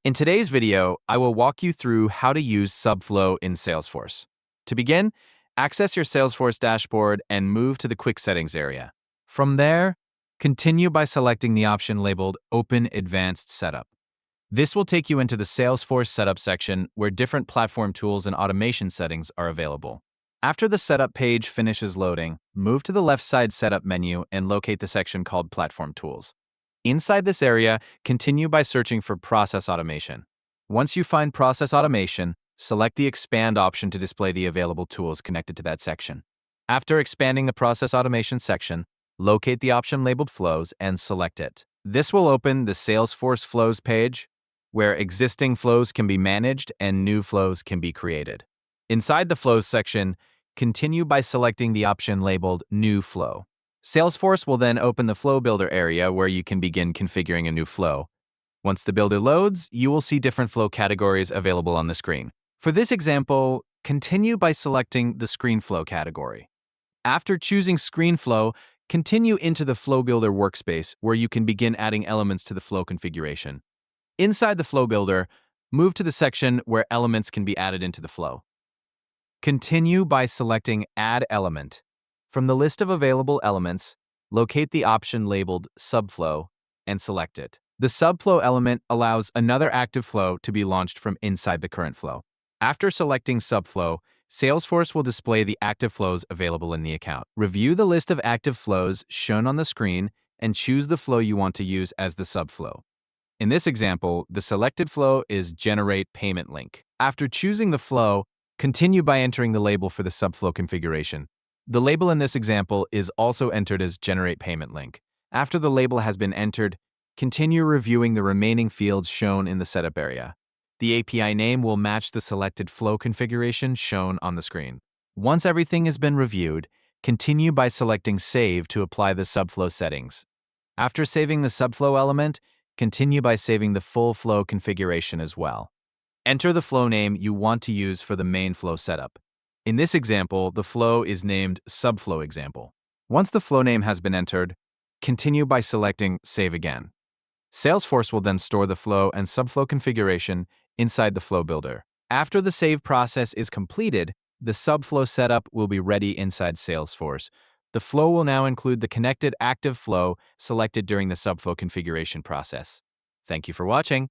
In today's video, I will walk you through how to use Subflow in Salesforce. To begin, access your Salesforce dashboard and move to the Quick Settings area. From there, continue by selecting the option labeled Open Advanced Setup. This will take you into the Salesforce Setup section where different platform tools and automation settings are available. After the setup page finishes loading, move to the left side Setup menu and locate the section called Platform Tools. Inside this area, continue by searching for Process Automation. Once you find Process Automation, select the Expand option to display the available tools connected to that section. After expanding the Process Automation section, locate the option labeled Flows and select it. This will open the Salesforce Flows page, where existing flows can be managed and new flows can be created. Inside the Flows section, continue by selecting the option labeled New Flow. Salesforce will then open the Flow Builder area where you can begin configuring a new flow. Once the builder loads, you will see different flow categories available on the screen. For this example, continue by selecting the Screen Flow category. After choosing Screen Flow, continue into the Flow Builder workspace where you can begin adding elements to the flow configuration. Inside the Flow Builder, move to the section where elements can be added into the flow. Continue by selecting Add Element. From the list of available elements, locate the option labeled Subflow and select it. The Subflow element allows another active flow to be launched from inside the current flow. After selecting Subflow, Salesforce will display the active flows available in the account. Review the list of active flows shown on the screen and choose the flow you want to use as the subflow. In this example, the selected flow is Generate Payment Link. After choosing the flow, continue by entering the label for the subflow configuration. The label in this example is also entered as Generate Payment Link. After the label has been entered, continue reviewing the remaining fields shown in the setup area. The API name will match the selected flow configuration shown on the screen. Once everything has been reviewed, continue by selecting Save to apply the subflow settings. After saving the subflow element, continue by saving the full flow configuration as well. Enter the flow name you want to use for the main flow setup. In this example, the flow is named Subflow Example. Once the flow name has been entered, continue by selecting Save Again. Salesforce will then store the flow and subflow configuration inside the Flow Builder. After the save process is completed, the subflow setup will be ready inside Salesforce. The flow will now include the connected active flow selected during the subflow configuration process. Thank you for watching.